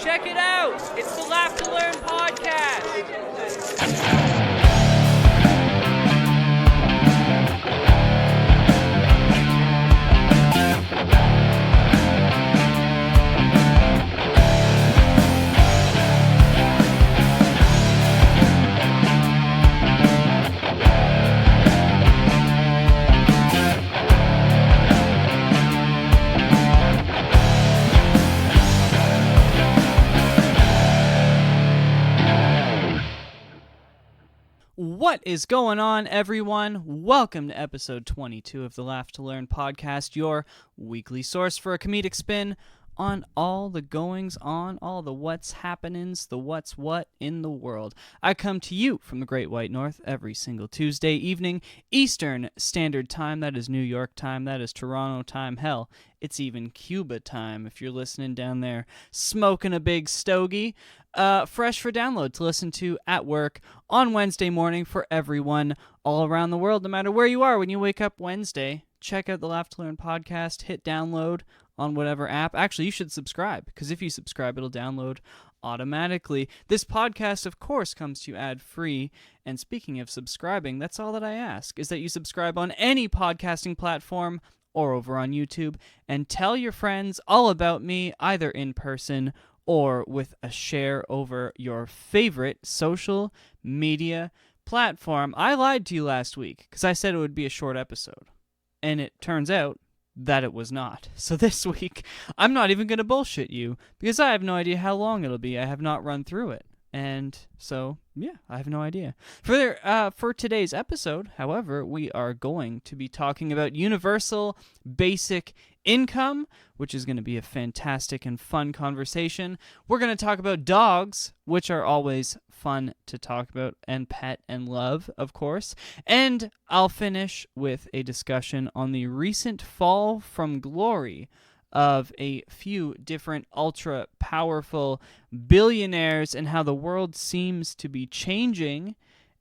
Check it out! It's the Laugh to Learn podcast! What is going on, everyone? Welcome to episode 22 of the Laugh to Learn podcast, your weekly source for a comedic spin on all the goings-on, all the what's happenings, the what's what in the world. I come to you from the Great White North every single Tuesday evening, Eastern Standard Time. That is New York time. That is Toronto time. Hell, it's even Cuba time if you're listening down there, smoking a big stogie. Fresh for download to listen to at work on Wednesday morning for everyone all around the world, no matter where you are when you wake up Wednesday. Check out the Laugh to Learn podcast, hit download on whatever app. Actually, you should subscribe, because if you subscribe, it'll download automatically. This podcast, of course, comes to you ad-free, and speaking of subscribing, that's all that I ask, is that you subscribe on any podcasting platform or over on YouTube, and tell your friends all about me, either in person or with a share over your favorite social media platform. I lied to you last week because I said it would be a short episode, and it turns out that it was not. So this week, I'm not even going to bullshit you because I have no idea how long it'll be. I have not run through it. And so, yeah, I have no idea. For today's episode, however, we are going to be talking about universal basic income, which is going to be a fantastic and fun conversation. We're going to talk about dogs, which are always fun to talk about and pet and love, of course. And I'll finish with a discussion on the recent fall from glory of a few different ultra-powerful billionaires and how the world seems to be changing,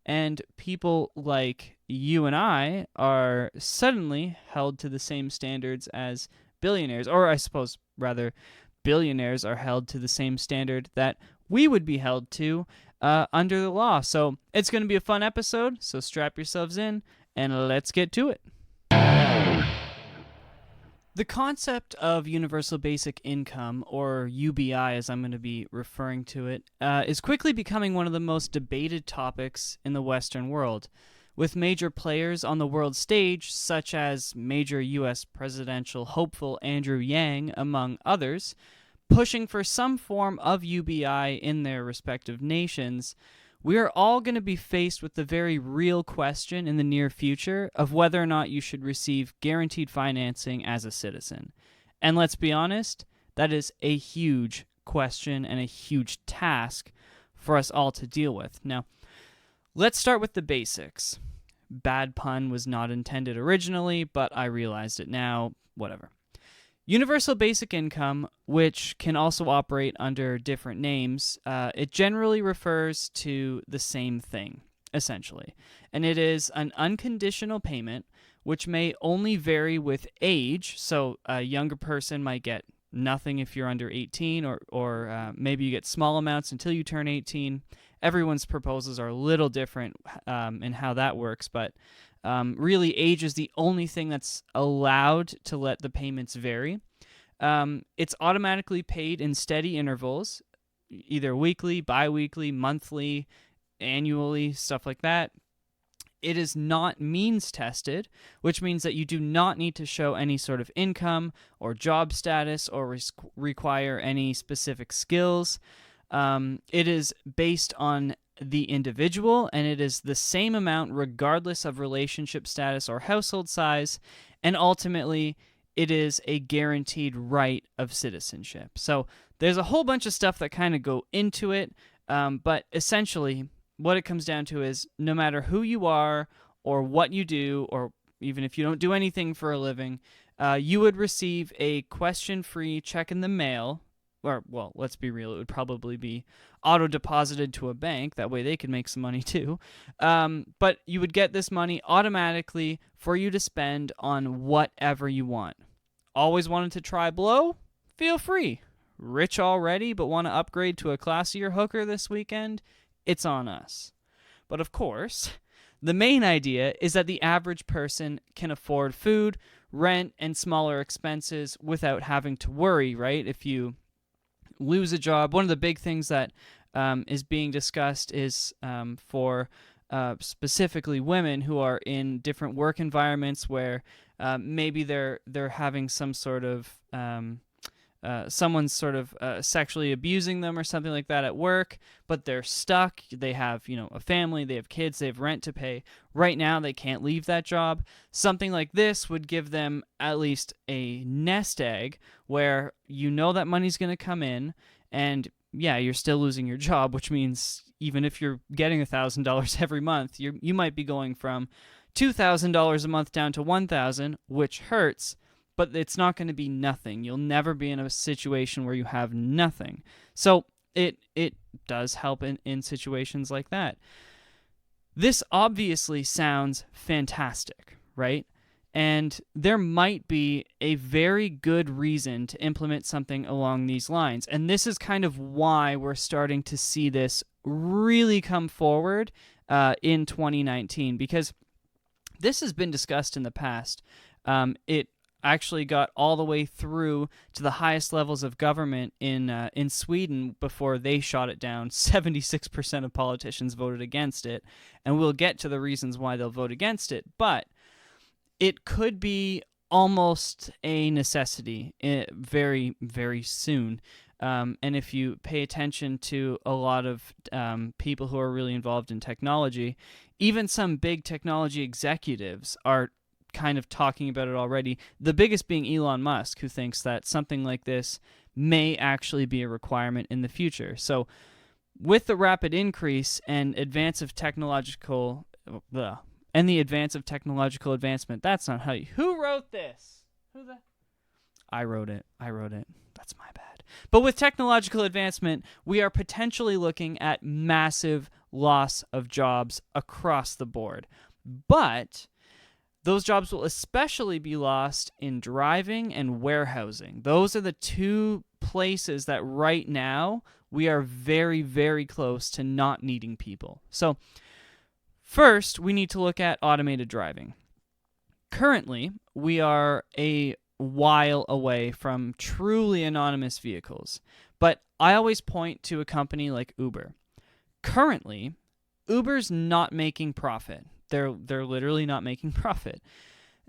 and people like you and I are suddenly held to the same standards as billionaires, or I suppose, rather, billionaires are held to the same standard that we would be held to under the law. So it's going to be a fun episode, so strap yourselves in, and let's get to it. The concept of universal basic income, or UBI as I'm going to be referring to it, is quickly becoming one of the most debated topics in the Western world, with major players on the world stage, such as major U.S. presidential hopeful Andrew Yang, among others, pushing for some form of UBI in their respective nations. We are all going to be faced with the very real question in the near future of whether or not you should receive guaranteed financing as a citizen. And let's be honest, that is a huge question and a huge task for us all to deal with. Now, let's start with the basics. Bad pun was not intended originally, but I realized it now. Whatever. Universal basic income, which can also operate under different names, it generally refers to the same thing, essentially. And it is an unconditional payment, which may only vary with age. So a younger person might get nothing if you're under 18, or maybe you get small amounts until you turn 18. Everyone's proposals are a little different in how that works, but really, age is the only thing that's allowed to let the payments vary. It's automatically paid in steady intervals, either weekly, bi-weekly, monthly, annually, stuff like that. It is not means tested, which means that you do not need to show any sort of income or job status or require any specific skills. It is based on the individual, and it is the same amount regardless of relationship status or household size, and ultimately it is a guaranteed right of citizenship. So there's a whole bunch of stuff that kind of go into it, but essentially what it comes down to is no matter who you are or what you do, or even if you don't do anything for a living, you would receive a question-free check in the mail. Or, well, let's be real, it would probably be auto-deposited to a bank. That way they can make some money too. But you would get this money automatically for you to spend on whatever you want. Always wanted to try blow? Feel free. rich already but want to upgrade to a classier hooker this weekend, it's on us. But of course, the main idea is that the average person can afford food, rent, and smaller expenses without having to worry, right? If you lose a job, one of the big things that is being discussed is for specifically women who are in different work environments where maybe they're having some sort of someone's sort of sexually abusing them or something like that at work, but they're stuck. They have, a family, they have kids, they have rent to pay. Right now, they can't leave that job. Something like this would give them at least a nest egg where that money's going to come in, and yeah, you're still losing your job, which means even if you're getting $1,000 every month, you might be going from $2,000 a month down to $1,000, which hurts. But it's not going to be nothing. You'll never be in a situation where you have nothing. So it does help in situations like that. This obviously sounds fantastic, right? And there might be a very good reason to implement something along these lines. And this is kind of why we're starting to see this really come forward in 2019, because this has been discussed in the past. It actually got all the way through to the highest levels of government in Sweden before they shot it down. 76% of politicians voted against it, and we'll get to the reasons why they'll vote against it, but it could be almost a necessity very, very soon. And if you pay attention to a lot of people who are really involved in technology, even some big technology executives are kind of talking about it already. The biggest being Elon Musk, who thinks that something like this may actually be a requirement in the future. So with the rapid increase and advance of technological advancement, that's not how you... Who wrote this? I wrote it. That's my bad. But with technological advancement, we are potentially looking at massive loss of jobs across the board. But those jobs will especially be lost in driving and warehousing. Those are the two places that right now we are very, very close to not needing people. So first, we need to look at automated driving. Currently, we are a while away from truly anonymous vehicles, but I always point to a company like Uber. Currently, Uber's not making profit. They're literally not making profit.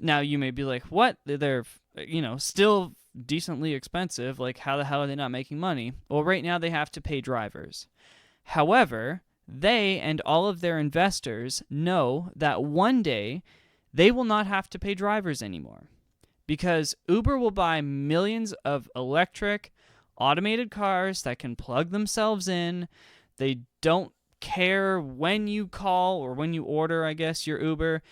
Now, you may be like, what? They're, still decently expensive. Like, how the hell are they not making money? Well, right now they have to pay drivers. However, they and all of their investors know that one day they will not have to pay drivers anymore, because Uber will buy millions of electric, automated cars that can plug themselves in. They don't care when you call or when you order, I guess, your Uber.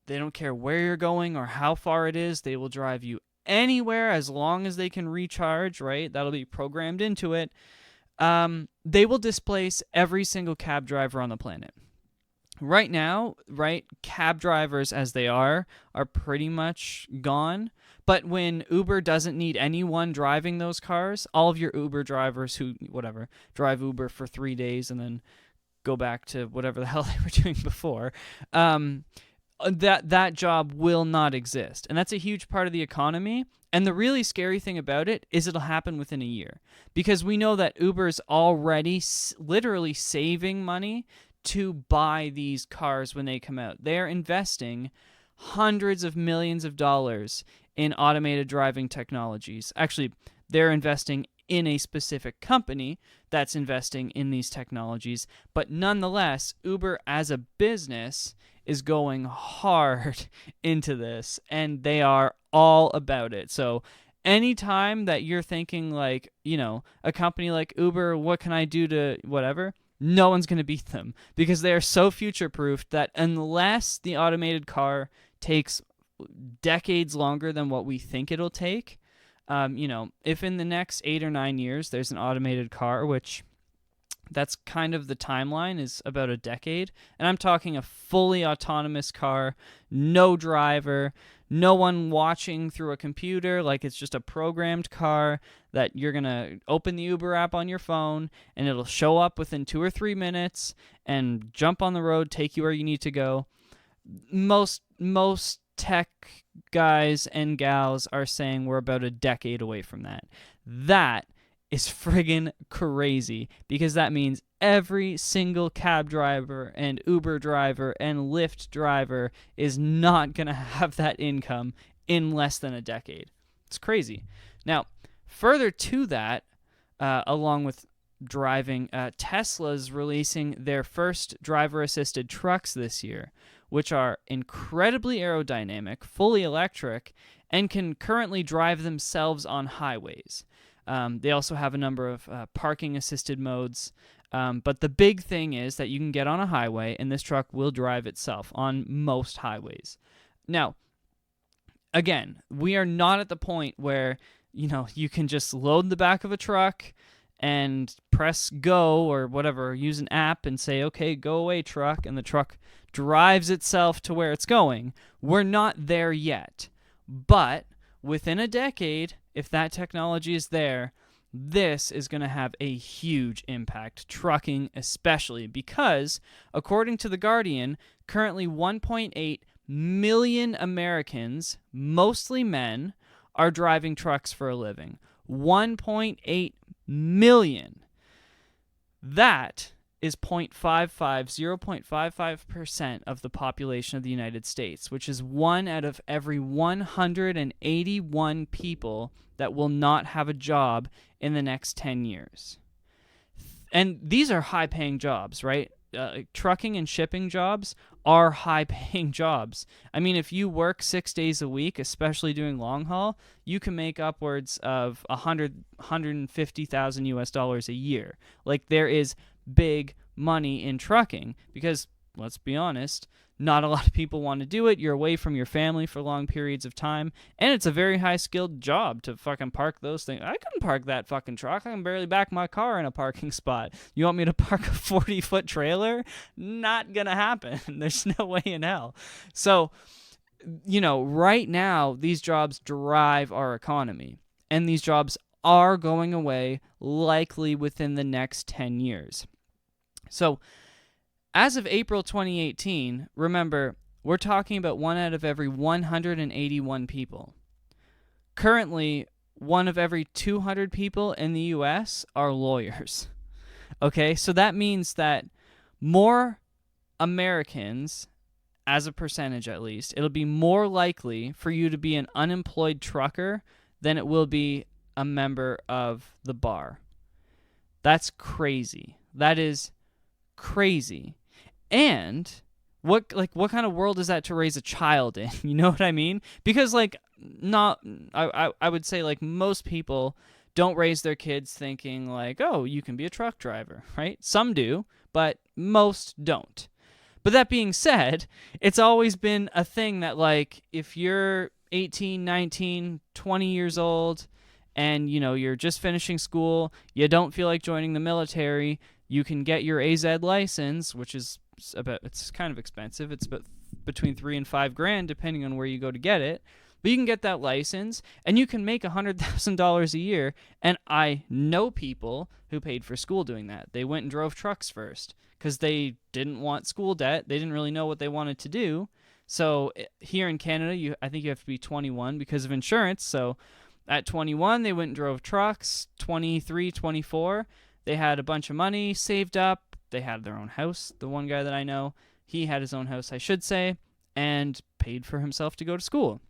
They don't care where you're going or how far it is. They will drive you anywhere as long as they can recharge, right? That'll be programmed into it. They will displace every single cab driver on the planet. Right now, right, cab drivers as they are pretty much gone. But when Uber doesn't need anyone driving those cars, all of your Uber drivers who, drive Uber for 3 days and then go back to whatever the hell they were doing before, that job will not exist. And that's a huge part of the economy. And the really scary thing about it is it'll happen within a year, because we know that Uber's already literally saving money to buy these cars when they come out. They're investing hundreds of millions of dollars in automated driving technologies. Actually, they're investing in a specific company that's investing in these technologies. But nonetheless, Uber as a business is going hard into this, and they are all about it. So anytime that you're thinking like, a company like Uber, what can I do to whatever? No one's going to beat them, because they are so future-proofed that unless the automated car takes decades longer than what we think it'll take, if in the next 8 or 9 years there's an automated car, which That's kind of the timeline, is about a decade. And I'm talking a fully autonomous car, no driver, no one watching through a computer. Like, it's just a programmed car that you're going to open the Uber app on your phone and it'll show up within 2 or 3 minutes and jump on the road, take you where you need to go. Most tech guys and gals are saying we're about a decade away from that. That is friggin' crazy, because that means every single cab driver and Uber driver and Lyft driver is not going to have that income in less than a decade. It's crazy. Now, further to that, along with driving, Tesla's releasing their first driver-assisted trucks this year, which are incredibly aerodynamic, fully electric, and can currently drive themselves on highways. They also have a number of parking-assisted modes, but the big thing is that you can get on a highway, and this truck will drive itself on most highways. Now, again, we are not at the point where, you can just load the back of a truck and press go or whatever, use an app and say, okay, go away, truck, and the truck drives itself to where it's going. We're not there yet, but within a decade, if that technology is there, this is going to have a huge impact, trucking especially, because according to The Guardian, currently 1.8 million Americans, mostly men, are driving trucks for a living. 1.8 million. That is 0.55% of the population of the United States, which is 1 out of every 181 people that will not have a job in the next 10 years. And these are high-paying jobs, right? Trucking and shipping jobs are high-paying jobs. I mean, if you work 6 days a week, especially doing long haul, you can make upwards of $150,000 US a year. Like, there is big money in trucking because, let's be honest, not a lot of people want to do it. You're away from your family for long periods of time, and it's a very high-skilled job to fucking park those things. I couldn't park that fucking truck. I can barely back my car in a parking spot. You want me to park a 40-foot trailer? Not gonna happen. There's no way in hell. So, right now, these jobs drive our economy, and these jobs are going away likely within the next 10 years. So, as of April 2018, remember, we're talking about 1 out of every 181 people. Currently, 1 of every 200 people in the U.S. are lawyers. Okay, so that means that more Americans, as a percentage at least, it'll be more likely for you to be an unemployed trucker than it will be a member of the bar. That's crazy. That is crazy. And what kind of world is that to raise a child in? You know what I mean? Because I would say most people don't raise their kids thinking oh, you can be a truck driver, right? Some do, but most don't. But that being said, it's always been a thing that if you're 18, 19, 20 years old and you're just finishing school, you don't feel like joining the military, you can get your AZ license, which is it's kind of expensive. It's about between $3,000 and $5,000 depending on where you go to get it. But you can get that license and you can make $100,000 a year. And I know people who paid for school doing that. They went and drove trucks first because they didn't want school debt. They didn't really know what they wanted to do. So here in Canada, I think you have to be 21 because of insurance. So at 21, they went and drove trucks. 23, 24, they had a bunch of money saved up. They had their own house. The one guy that I know, he had his own house, I should say, and paid for himself to go to school.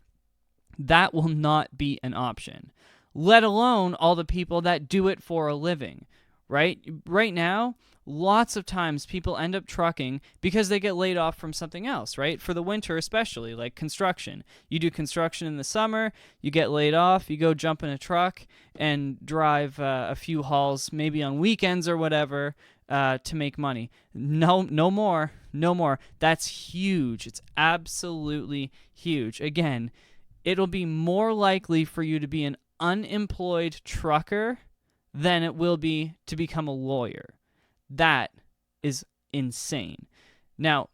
That will not be an option, let alone all the people that do it for a living, right? Right now, lots of times people end up trucking because they get laid off from something else, right? For the winter especially, like construction. You do construction in the summer, you get laid off, you go jump in a truck and drive a few hauls, maybe on weekends or whatever, to make money. No more. That's huge. It's absolutely huge. Again, it'll be more likely for you to be an unemployed trucker than it will be to become a lawyer. That is insane. Now,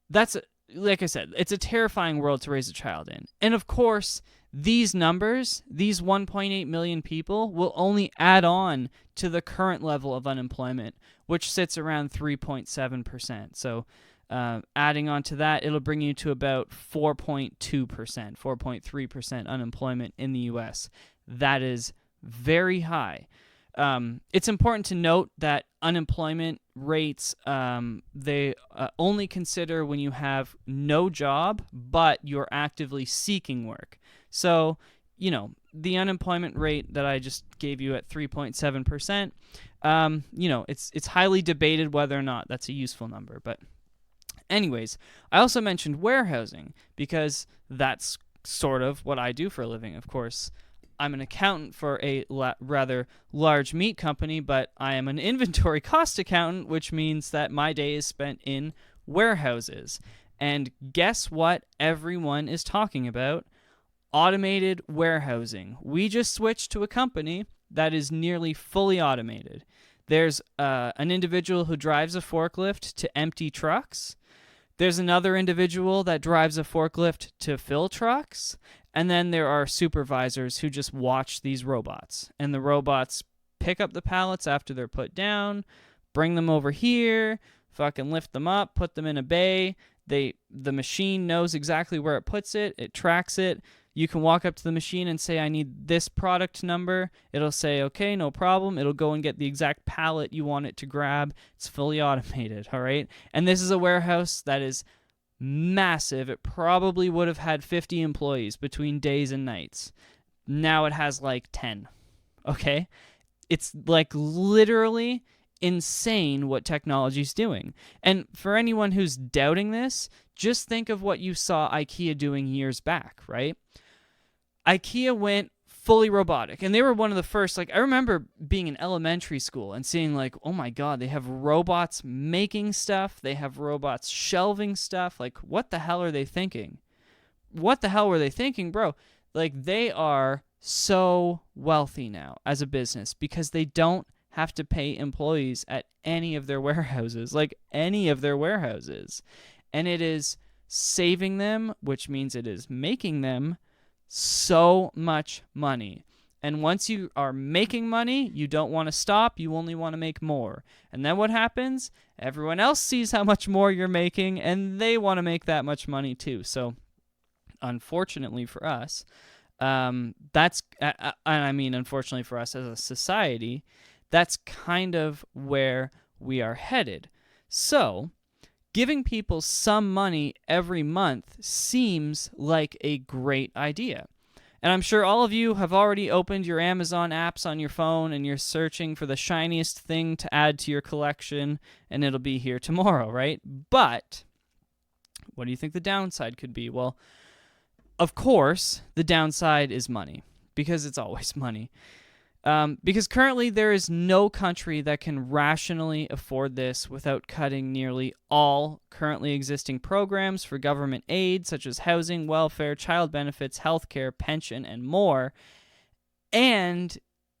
that's, like I said, it's a terrifying world to raise a child in. And of course, these numbers, these 1.8 million people, will only add on to the current level of unemployment, which sits around 3.7%. So adding on to that, it'll bring you to about 4.2%, 4.3% unemployment in the U.S. That is very high. It's important to note that unemployment rates, they only consider when you have no job, but you're actively seeking work. So, the unemployment rate that I just gave you at 3.7%, it's highly debated whether or not that's a useful number. But anyways, I also mentioned warehousing because that's sort of what I do for a living. Of course, I'm an accountant for a rather large meat company, but I am an inventory cost accountant, which means that my day is spent in warehouses. And guess what everyone is talking about? Automated warehousing. We just switched to a company that is nearly fully automated. There's an individual who drives a forklift to empty trucks. There's another individual that drives a forklift to fill trucks. And then there are supervisors who just watch these robots. And the robots pick up the pallets after they're put down, bring them over here, fucking lift them up, put them in a bay. The machine knows exactly where it puts it. It tracks it. You can walk up to the machine and say, I need this product number. It'll say, okay, no problem. It'll go and get the exact pallet you want it to grab. It's fully automated, all right? And this is a warehouse that is massive. It probably would have had 50 employees between days and nights. Now it has like 10, okay? It's like literally insane what technology's doing. And for anyone who's doubting this, just think of what you saw IKEA doing years back, right? IKEA went fully robotic, and they were one of the first. Like, I remember being in elementary school and seeing like, oh my god, they have robots making stuff, they have robots shelving stuff. Like, what the hell are they thinking? What the hell were they thinking, bro? Like, they are so wealthy now as a business because they don't have to pay employees at any of their warehouses, like any of their warehouses. And it is saving them, which means it is making them so much money. And once you are making money, you don't want to stop. You only want to make more. And then what happens? Everyone else sees how much more you're making, and they want to make that much money too. So, unfortunately for us, unfortunately for us as a society, that's kind of where we are headed. So, giving people some money every month seems like a great idea. And I'm sure all of you have already opened your Amazon apps on your phone and you're searching for the shiniest thing to add to your collection, and it'll be here tomorrow, right? But what do you think the downside could be? Well, of course, the downside is money, because it's always money. Because currently there is no country that can rationally afford this without cutting nearly all currently existing programs for government aid, such as housing, welfare, child benefits, healthcare, pension, and more. And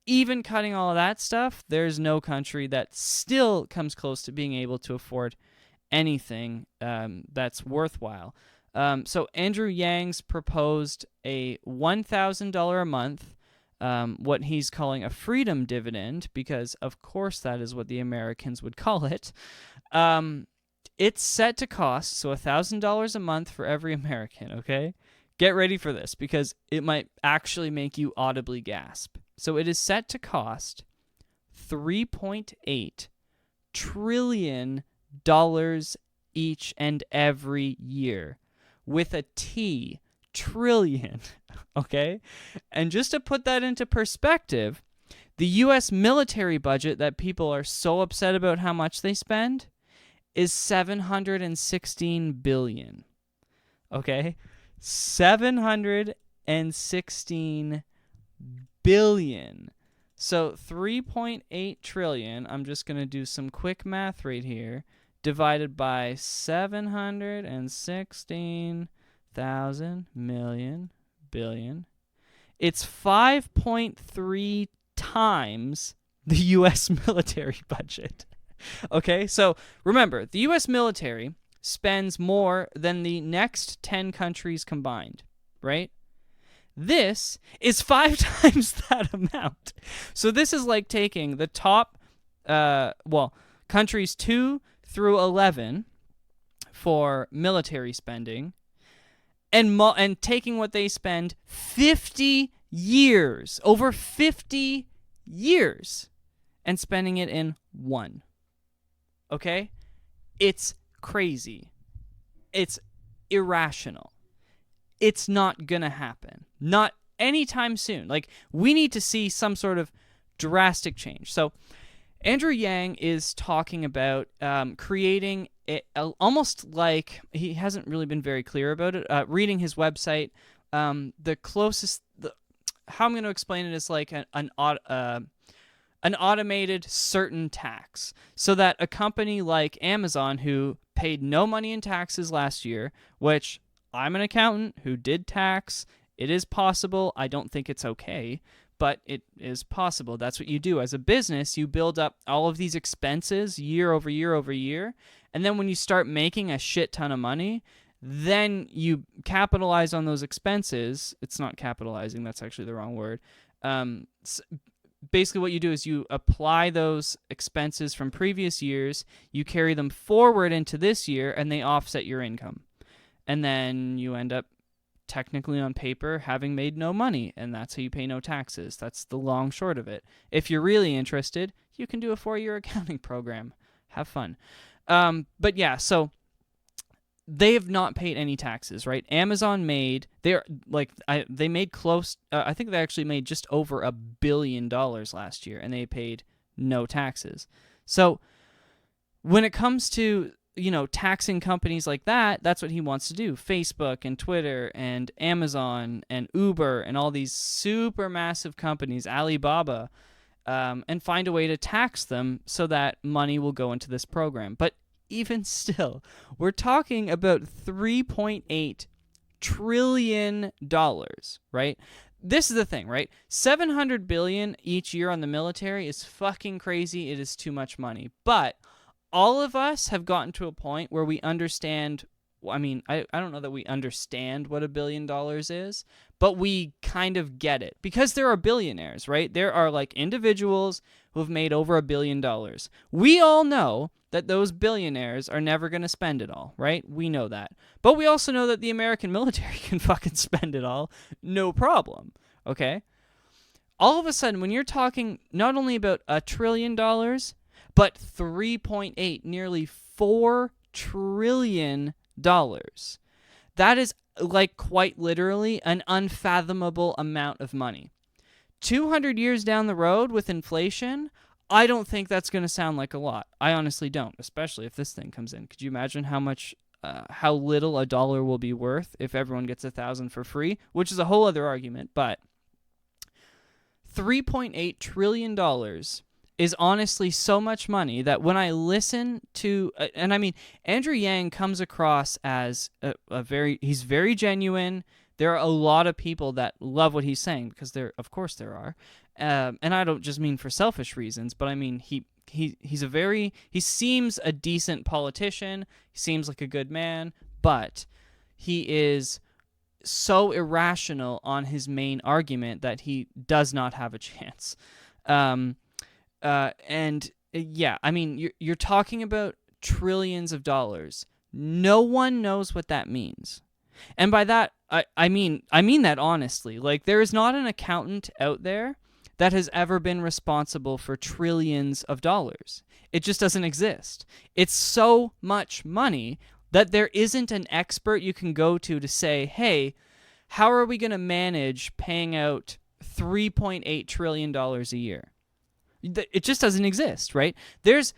even cutting all of that stuff, there's no country that still comes close to being able to afford anything that's worthwhile. So Andrew Yang's proposed a $1,000 a month, what he's calling a freedom dividend, because of course that is what the Americans would call it. It's set to cost, so $1,000 a month for every American, okay? Get ready for this, because it might actually make you audibly gasp. So it is set to cost $3.8 trillion each and every year, with a T, trillion, okay? And just to put that into perspective, the U.S. military budget that people are so upset about how much they spend is $716 billion, okay? $716 billion. So 3.8 trillion, I'm just going to do some quick math right here, divided by 716,000 million billion. It's 5.3 times the U.S. military budget. Okay, so remember, the U.S. military spends more than the next 10 countries combined, right? This is 5 times that amount. So this is like taking the top, countries 2 through 11 for military spending, and taking what they spend 50 years, over 50 years, and spending it in one. Okay? It's crazy. It's irrational. It's not gonna happen. Not anytime soon. Like, we need to see some sort of drastic change. So, Andrew Yang is talking about creating almost like, he hasn't really been very clear about it. Reading his website, how I'm going to explain it is like an automated certain tax, so that a company like Amazon, who paid no money in taxes last year, which I'm an accountant who did tax. It is possible. I don't think it's okay, but it is possible. That's what you do. As a business, you build up all of these expenses year over year over year, and then when you start making a shit ton of money, then you capitalize on those expenses. It's not capitalizing. That's actually the wrong word. Basically what you do is you apply those expenses from previous years, you carry them forward into this year, and they offset your income. And then you end up technically on paper having made no money, and that's how you pay no taxes. That's the long short of it. If you're really interested, you can do a 4-year accounting program. Have fun. But yeah, so they have not paid any taxes, right? Amazon made, they made close, I think they actually made just over $1 billion last year, and they paid no taxes. So when it comes to, taxing companies like that, that's what he wants to do. Facebook and Twitter and Amazon and Uber and all these super massive companies, Alibaba, and find a way to tax them so that money will go into this program. But even still, we're talking about $3.8 trillion, right? This is the thing, right? $700 billion each year on the military is fucking crazy. It is too much money. But all of us have gotten to a point where we understand. I mean, I don't know that we understand what $1 billion is, but we kind of get it, because there are billionaires, right? There are like individuals who have made over $1 billion. We all know that those billionaires are never going to spend it all, right? We know that. But we also know that the American military can fucking spend it all, no problem, okay? All of a sudden, when you're talking not only about $1 trillion, but 3.8, nearly $4 trillion, that is like quite literally an unfathomable amount of money. 200 years down the road with inflation, I don't think that's going to sound like a lot. I honestly don't, especially if this thing comes in. Could you imagine how little a dollar will be worth if everyone gets 1,000 for free? Which is a whole other argument, but $3.8 trillion is honestly so much money that when I listen to, and I mean, Andrew Yang comes across as he's very genuine. There are a lot of people that love what he's saying, because of course there are. And I don't just mean for selfish reasons, but I mean, he seems a decent politician. He seems like a good man, but he is so irrational on his main argument that he does not have a chance. Yeah, I mean, you're talking about trillions of dollars. No one knows what that means. And by that, I mean that honestly. Like, there is not an accountant out there that has ever been responsible for trillions of dollars. It just doesn't exist. It's so much money that there isn't an expert you can go to say, hey, how are we going to manage paying out $3.8 trillion a year? It just doesn't exist, right? There's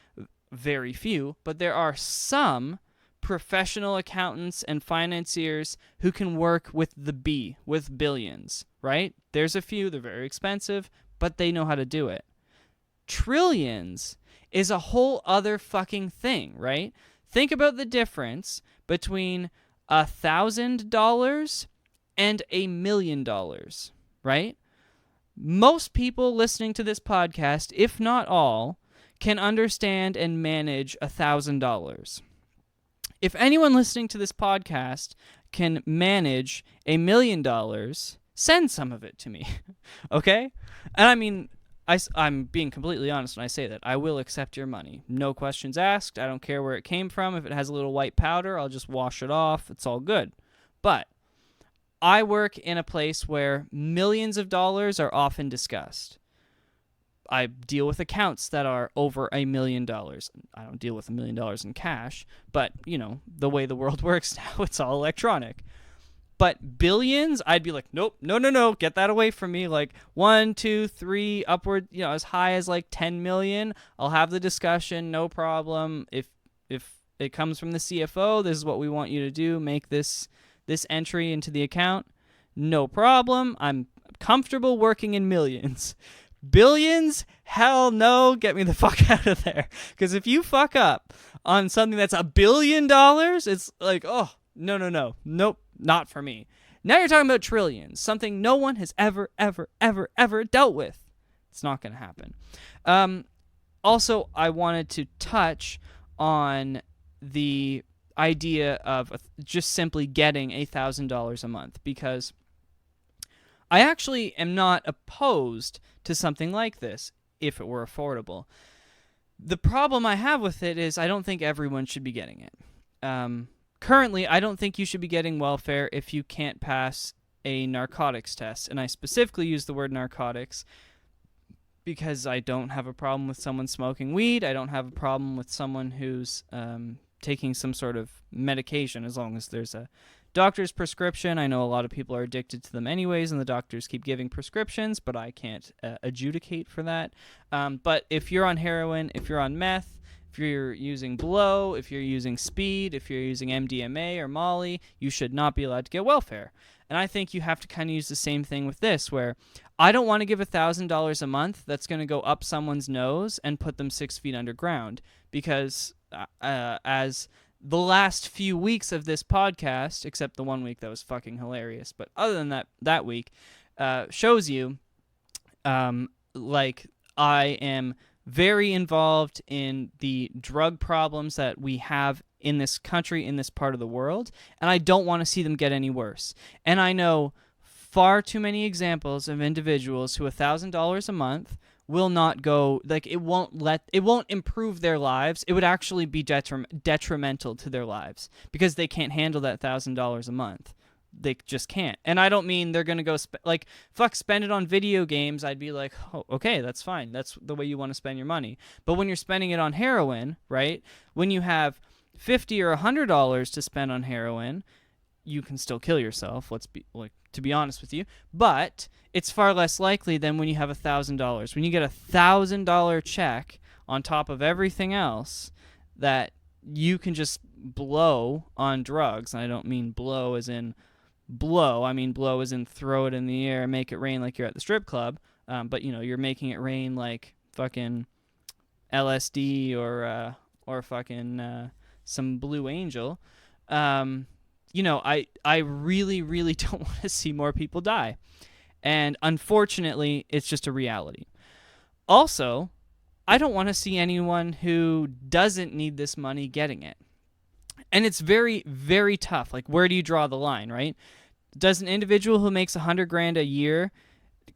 very few, but there are some professional accountants and financiers who can work with with billions, right? There's a few, they're very expensive, but they know how to do it. Trillions is a whole other fucking thing, right? Think about the difference between $1,000 and $1 million, right? Most people listening to this podcast, if not all, can understand and manage $1,000. If anyone listening to this podcast can manage $1 million, send some of it to me, okay? And I mean, I'm being completely honest when I say that. I will accept your money. No questions asked. I don't care where it came from. If it has a little white powder, I'll just wash it off. It's all good. But I work in a place where millions of dollars are often discussed. I deal with accounts that are over $1 million. I don't deal with $1 million in cash, but, you know, the way the world works now, it's all electronic. But billions, I'd be like, nope, no, get that away from me. Like 1, 2, 3, upward, you know, as high as like 10 million. I'll have the discussion, no problem. If it comes from the CFO, this is what we want you to do. Make this entry into the account. No problem. I'm comfortable working in millions. Billions? Hell no. Get me the fuck out of there. Because if you fuck up on something that's $1 billion, it's like, oh, no. Nope. Not for me. Now you're talking about trillions, something no one has ever dealt with. It's not going to happen. Also, I wanted to touch on the idea of just simply getting $1,000 a month, because I actually am not opposed to something like this if it were affordable. The problem I have with it is I don't think everyone should be getting it. Currently, I don't think you should be getting welfare if you can't pass a narcotics test. And I specifically use the word narcotics because I don't have a problem with someone smoking weed. I don't have a problem with someone who's taking some sort of medication, as long as there's a doctor's prescription. I know a lot of people are addicted to them anyways, and the doctors keep giving prescriptions, but I can't adjudicate for that. But if you're on heroin, if you're on meth, if you're using blow, if you're using speed, if you're using MDMA or Molly, you should not be allowed to get welfare. And I think you have to kind of use the same thing with this, where I don't want to give $1,000 a month that's going to go up someone's nose and put them 6 feet underground, because as the last few weeks of this podcast, except the 1 week that was fucking hilarious, but other than that week, shows you, like, I am very involved in the drug problems that we have in this country, in this part of the world, and I don't want to see them get any worse. And I know far too many examples of individuals who $1,000 a month will not go, like, it won't improve their lives. It would actually be detrimental to their lives, because they can't handle that $1,000 a month. They just can't. And I don't mean they're going to go, spend it on video games. I'd be like, oh, okay, that's fine. That's the way you want to spend your money. But when you're spending it on heroin, right, when you have $50 or $100 to spend on heroin, you can still kill yourself, to be honest with you. But it's far less likely than when you have $1,000. When you get $1,000 check on top of everything else that you can just blow on drugs, and I don't mean blow as in blow, I mean blow as in throw it in the air and make it rain like you're at the strip club, but you know, you're making it rain like fucking LSD or fucking some Blue Angel. You know, I really don't want to see more people die, and unfortunately it's just a reality. Also, I don't want to see anyone who doesn't need this money getting it. And it's very, very tough. Like, where do you draw the line, right? Does an individual who makes $100,000 a year,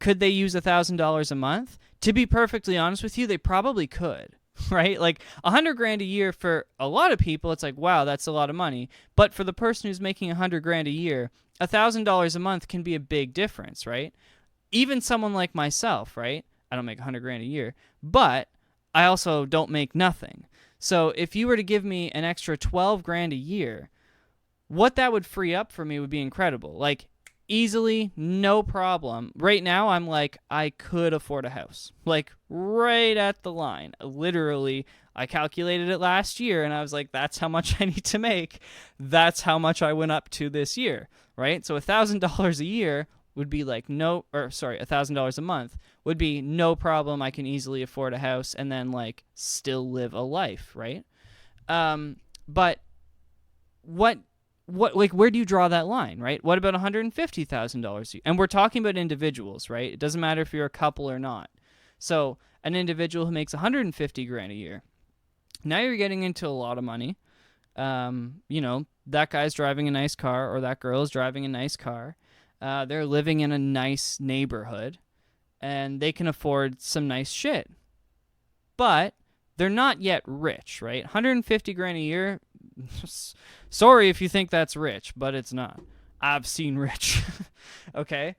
could they use $1,000 a month? To be perfectly honest with you, they probably could, right? Like, $100,000 a year for a lot of people, it's like, wow, that's a lot of money. But for the person who's making $100,000 a year, $1,000 a month can be a big difference, right? Even someone like myself, right? I don't make $100,000 a year, but I also don't make nothing. So if you were to give me an extra $12,000 a year, what that would free up for me would be incredible. Like, easily, no problem. Right now, I'm like, I could afford a house. Like, right at the line. Literally, I calculated it last year, and I was like, that's how much I need to make. That's how much I went up to this year, right? So $1,000 a year would be like $1,000 a month would be no problem. I can easily afford a house and then like still live a life, right? But what like, where do you draw that line, right? What about $150,000? And we're talking about individuals, right? It doesn't matter if you're a couple or not. So an individual who makes 150 grand a year. Now you're getting into a lot of money. That guy's driving a nice car, or that girl is driving a nice car. They're living in a nice neighborhood, and they can afford some nice shit. But they're not yet rich, right? 150 grand a year. Sorry if you think that's rich, but it's not. I've seen rich. Okay?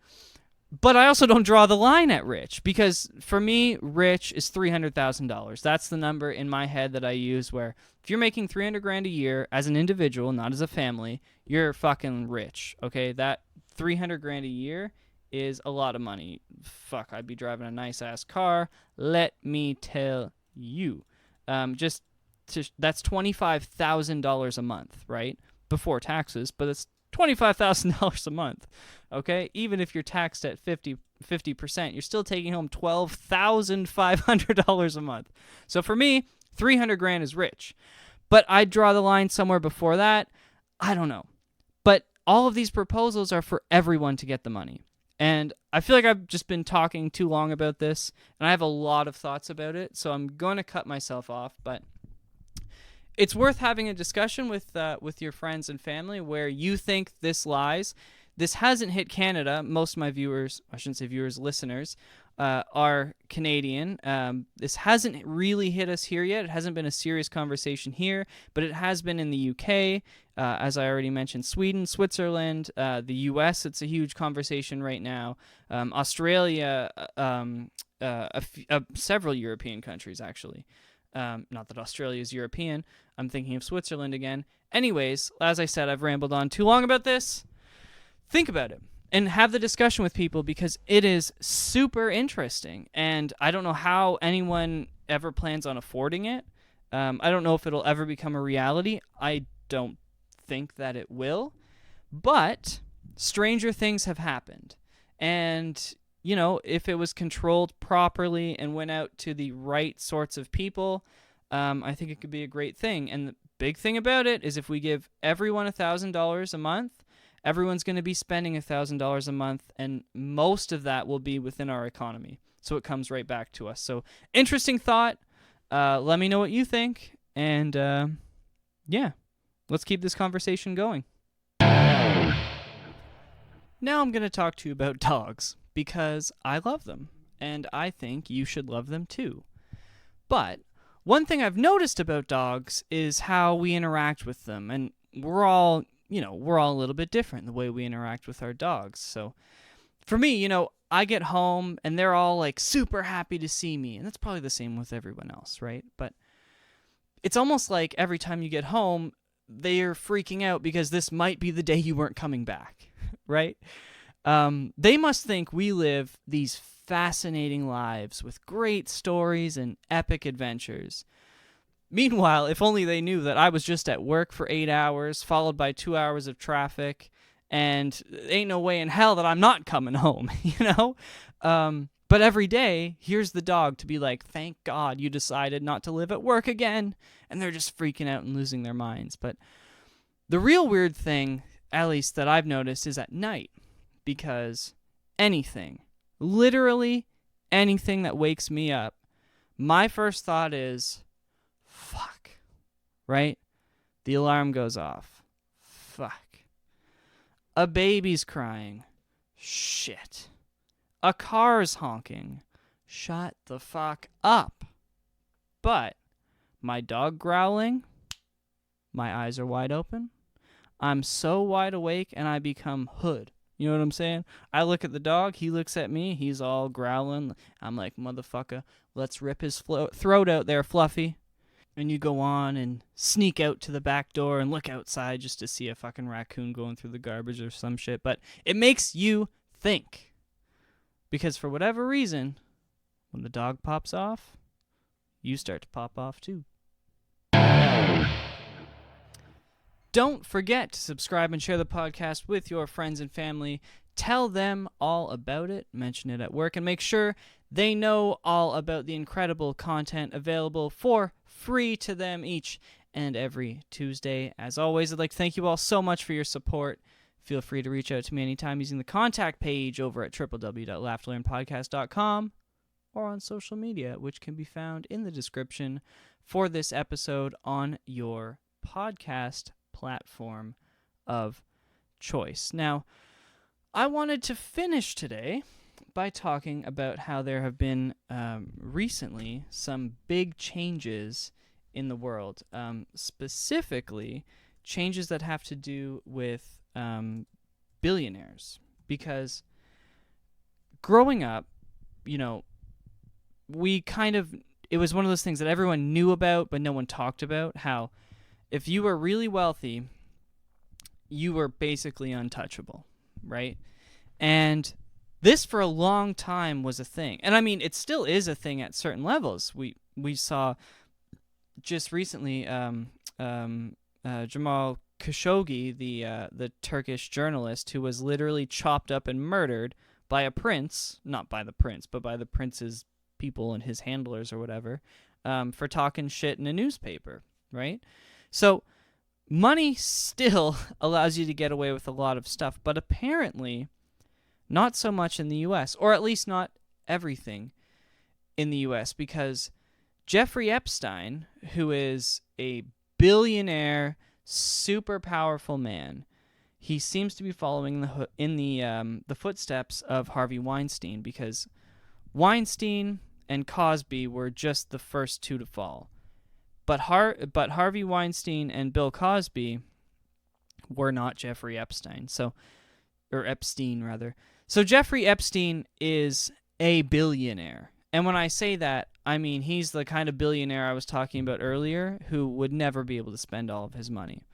But I also don't draw the line at rich, because for me, rich is $300,000. That's the number in my head that I use, where if you're making 300 grand a year as an individual, not as a family, you're fucking rich. Okay? That 300 grand a year is a lot of money. Fuck, I'd be driving a nice ass car. Let me tell you. That's $25,000 a month, right? Before taxes, but it's $25,000 a month, okay? Even if you're taxed at 50%, you're still taking home $12,500 a month. So for me, 300 grand is rich. But I'd draw the line somewhere before that. I don't know. But all of these proposals are for everyone to get the money. And I feel like I've just been talking too long about this, and I have a lot of thoughts about it, so I'm going to cut myself off, but it's worth having a discussion with your friends and family where you think this lies. This hasn't hit Canada. Most of my viewers, I shouldn't say viewers, listeners, are Canadian. This hasn't really hit us here yet. It hasn't been a serious conversation here, but it has been in the UK, as I already mentioned, Sweden, Switzerland, the US. It's a huge conversation right now. Australia, several European countries, actually. Not that Australia is European. I'm thinking of Switzerland again. Anyways, as I said, I've rambled on too long about this. Think about it and have the discussion with people, because it is super interesting. And I don't know how anyone ever plans on affording it. I don't know if it'll ever become a reality. I don't think that it will. But stranger things have happened. And if it was controlled properly and went out to the right sorts of people, I think it could be a great thing. And the big thing about it is if we give everyone $1,000 a month, everyone's going to be spending $1,000 a month, and most of that will be within our economy. So it comes right back to us. So interesting thought. Let me know what you think. And let's keep this conversation going. Now I'm going to talk to you about dogs, because I love them, and I think you should love them too. But one thing I've noticed about dogs is how we interact with them, and we're all a little bit different in the way we interact with our dogs. So for me, I get home and they're all like super happy to see me, and that's probably the same with everyone else, right? But it's almost like every time you get home, they're freaking out because this might be the day you weren't coming back, right? They must think we live these fascinating lives with great stories and epic adventures. Meanwhile, if only they knew that I was just at work for 8 hours, followed by 2 hours of traffic, and ain't no way in hell that I'm not coming home, But every day, here's the dog to be like, thank God you decided not to live at work again, and they're just freaking out and losing their minds. But the real weird thing, at least that I've noticed, is at night. Because anything, literally anything that wakes me up, my first thought is, fuck, right? The alarm goes off. Fuck. A baby's crying. Shit. A car's honking. Shut the fuck up. But my dog growling, my eyes are wide open. I'm so wide awake and I become hood. You know what I'm saying? I look at the dog, he looks at me, he's all growling. I'm like, motherfucker, let's rip his throat out there, Fluffy. And you go on and sneak out to the back door and look outside just to see a fucking raccoon going through the garbage or some shit. But it makes you think. Because for whatever reason, when the dog pops off, you start to pop off too. Don't forget to subscribe and share the podcast with your friends and family. Tell them all about it. Mention it at work. And make sure they know all about the incredible content available for free to them each and every Tuesday. As always, I'd like to thank you all so much for your support. Feel free to reach out to me anytime using the contact page over at www.laughterlearnpodcast.com. or on social media, which can be found in the description for this episode on your podcast platform of choice. Now, I wanted to finish today by talking about how there have been recently some big changes in the world, specifically changes that have to do with billionaires. Because growing up, it was one of those things that everyone knew about, but no one talked about, how if you were really wealthy, you were basically untouchable, right? And this for a long time was a thing. And I mean, it still is a thing at certain levels. We saw just recently Jamal Khashoggi, the Turkish journalist who was literally chopped up and murdered by a prince, not by the prince, but by the prince's people and his handlers or whatever, for talking shit in a newspaper, right? So money still allows you to get away with a lot of stuff, but apparently not so much in the U.S., or at least not everything in the U.S., because Jeffrey Epstein, who is a billionaire, super powerful man, he seems to be following the footsteps of Harvey Weinstein, because Weinstein and Cosby were just the first two to fall. But Harvey Weinstein and Bill Cosby were not Jeffrey Epstein. Or Epstein, rather. So Jeffrey Epstein is a billionaire. And when I say that, I mean he's the kind of billionaire I was talking about earlier who would never be able to spend all of his money.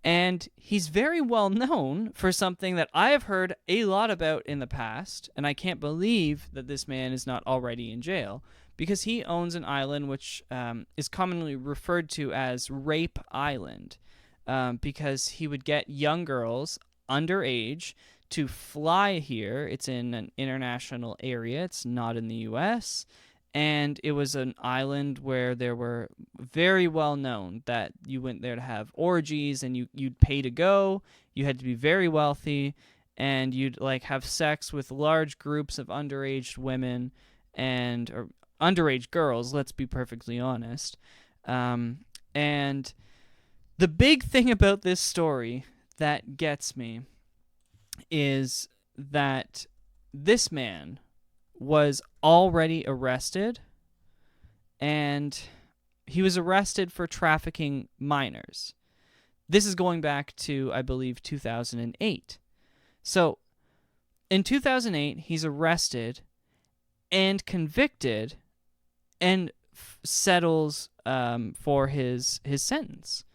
And he's very well known for something that I have heard a lot about in the past, and I can't believe that this man is not already in jail, because he owns an island which is commonly referred to as Rape Island, because he would get young girls underage to fly here. It's in an international area. It's not in the U.S., and it was an island where there were very well known that you went there to have orgies, and you'd pay to go. You had to be very wealthy, and you'd have sex with large groups of underage women or underage girls. Let's be perfectly honest. And the big thing about this story that gets me is that this man was already arrested, and he was arrested for trafficking minors. This is going back to, I believe, 2008. So, in 2008, he's arrested and convicted and settles for his sentence.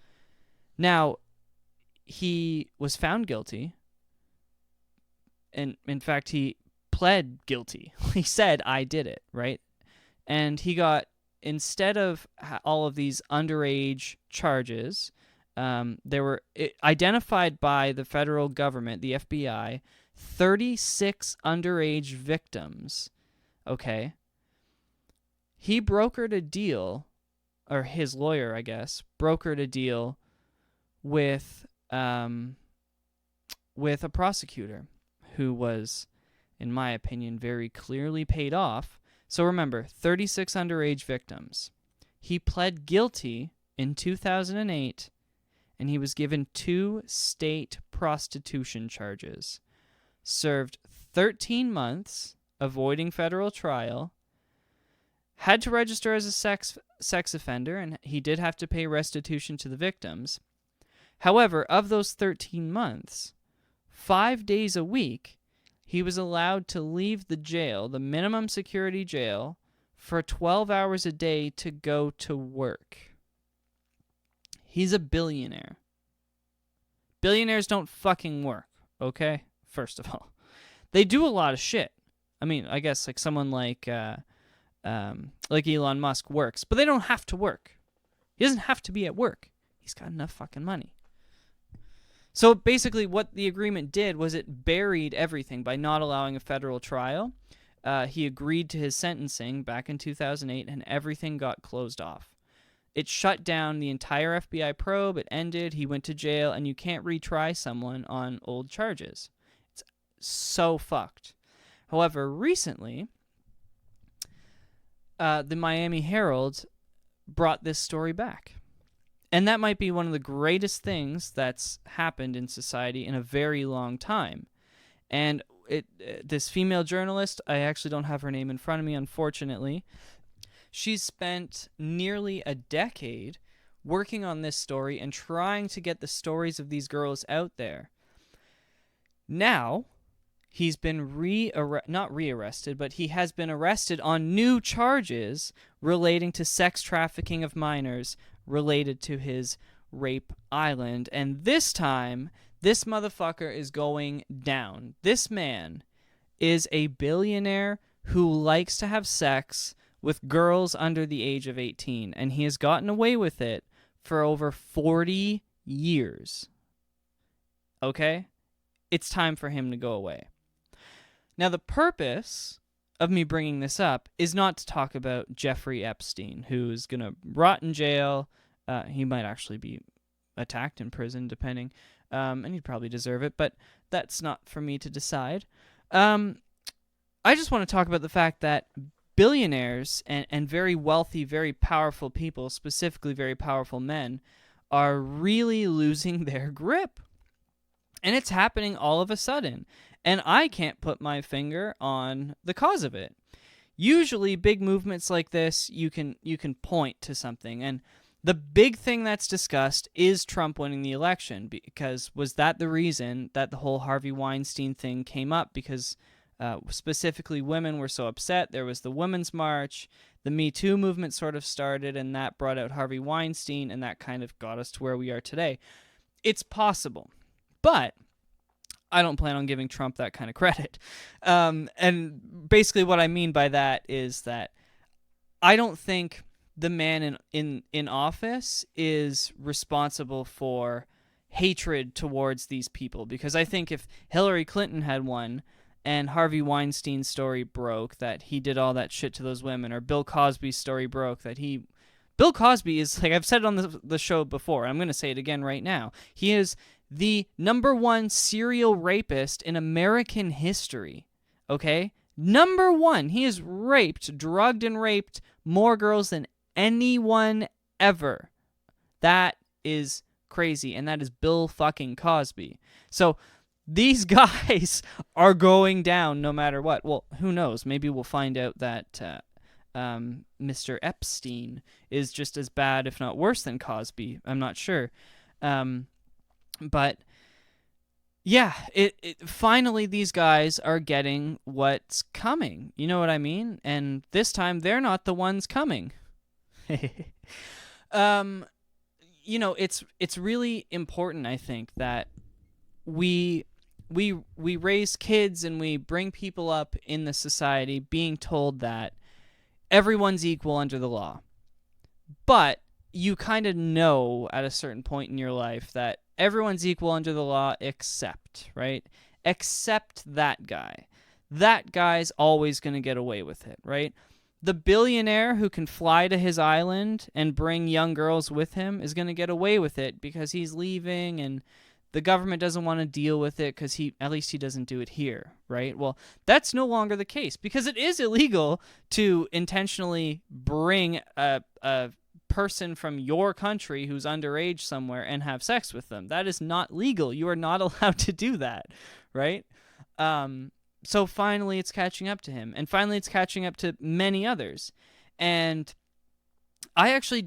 Now, he was found guilty, and in fact, he pled guilty. He said, I did it, right? And he got, instead of all of these underage charges, there were identified by the federal government, the FBI, 36 underage victims, okay? He brokered a deal, or his lawyer, I guess, brokered a deal with a prosecutor who was, in my opinion, very clearly paid off. So remember, 36 underage victims. He pled guilty in 2008, and he was given 2 state prostitution charges. Served 13 months avoiding federal trial, had to register as a sex offender, and he did have to pay restitution to the victims. However, of those 13 months, 5 days a week, he was allowed to leave the jail, the minimum security jail, for 12 hours a day to go to work. He's a billionaire. Billionaires don't fucking work, okay? First of all. They do a lot of shit. I mean, I guess someone like Elon Musk works, but they don't have to work. He doesn't have to be at work. He's got enough fucking money. So basically what the agreement did was it buried everything by not allowing a federal trial. He agreed to his sentencing back in 2008, and everything got closed off. It shut down the entire FBI probe. It ended. He went to jail, and you can't retry someone on old charges. It's so fucked. However, recently, the Miami Herald brought this story back. And that might be one of the greatest things that's happened in society in a very long time. And this female journalist, I actually don't have her name in front of me, unfortunately. She's spent nearly a decade working on this story and trying to get the stories of these girls out there. Now, he's been not rearrested, but he has been arrested on new charges relating to sex trafficking of minors related to his rape island. And this time, this motherfucker is going down. This man is a billionaire who likes to have sex with girls under the age of 18, and he has gotten away with it for over 40 years. Okay? It's time for him to go away. Now, the purpose of me bringing this up is not to talk about Jeffrey Epstein, who is going to rot in jail. He might actually be attacked in prison, depending, and he'd probably deserve it, but that's not for me to decide. I just want to talk about the fact that billionaires and very wealthy, very powerful people, specifically very powerful men, are really losing their grip. And it's happening all of a sudden. And I can't put my finger on the cause of it. Usually, big movements like this, you can point to something. And the big thing that's discussed is Trump winning the election, because was that the reason that the whole Harvey Weinstein thing came up? Because specifically women were so upset. There was the Women's March. The Me Too movement sort of started, and that brought out Harvey Weinstein, and that kind of got us to where we are today. It's possible. But I don't plan on giving Trump that kind of credit. And basically what I mean by that is that I don't think the man in office is responsible for hatred towards these people. Because I think if Hillary Clinton had won and Harvey Weinstein's story broke that he did all that shit to those women, or Bill Cosby's story broke that Bill Cosby is, like I've said on the show before, I'm going to say it again right now, he is the #1 serial rapist in American history, okay? #1. He has drugged and raped more girls than anyone ever. That is crazy, and that is Bill fucking Cosby. So these guys are going down no matter what. Well, who knows? Maybe we'll find out that Mr. Epstein is just as bad, if not worse, than Cosby. I'm not sure. But yeah, finally these guys are getting what's coming. You know what I mean? And this time they're not the ones coming. You know, it's really important, I think, that we raise kids and we bring people up in the society being told that everyone's equal under the law. But you kind of know at a certain point in your life that everyone's equal under the law except that guy. That guy's always going to get away with it, right? The billionaire who can fly to his island and bring young girls with him is going to get away with it because he's leaving and the government doesn't want to deal with it because at least he doesn't do it here, right? Well, that's no longer the case because it is illegal to intentionally bring a person from your country who's underage somewhere and have sex with them. That is not legal. You are not allowed to do that, right? So finally it's catching up to him, and finally it's catching up to many others. And I actually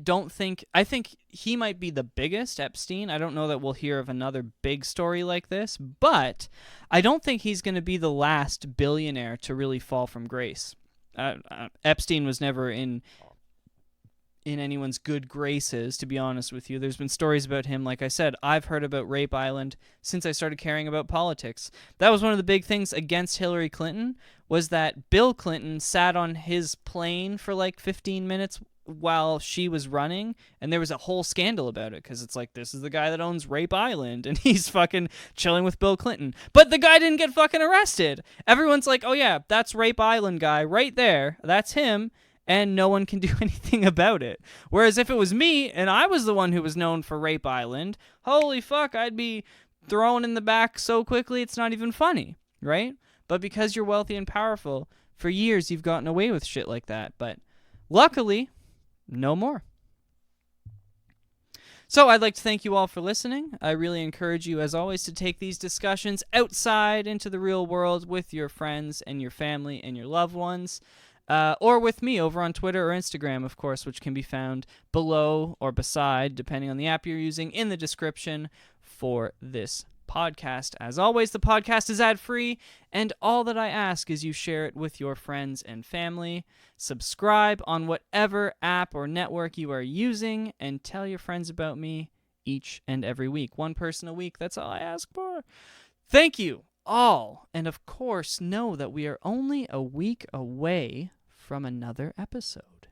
I think he might be the biggest, Epstein. I don't know that we'll hear of another big story like this, but I don't think he's going to be the last billionaire to really fall from grace. Epstein was never in anyone's good graces, to be honest with you. There's been stories about him, like I said. I've heard about Rape Island since I started caring about politics. That was one of the big things against Hillary Clinton, was that Bill Clinton sat on his plane for like 15 minutes while she was running, and there was a whole scandal about it, because it's like, this is the guy that owns Rape Island, and he's fucking chilling with Bill Clinton. But the guy didn't get fucking arrested. Everyone's like, oh yeah, that's Rape Island guy right there. That's him. And no one can do anything about it. Whereas if it was me, and I was the one who was known for Rape Island, holy fuck, I'd be thrown in the back so quickly it's not even funny, right? But because you're wealthy and powerful, for years you've gotten away with shit like that. But Luckily, no more. So I'd like to thank you all for listening. I really encourage you, as always, to take these discussions outside into the real world with your friends and your family and your loved ones, or with me over on Twitter or Instagram, of course, which can be found below or beside, depending on the app you're using, in the description for this podcast. As always, the podcast is ad-free, and all that I ask is you share it with your friends and family. Subscribe on whatever app or network you are using, and tell your friends about me each and every week. One person a week, that's all I ask for. Thank you all, and of course, know that we are only a week away from another episode.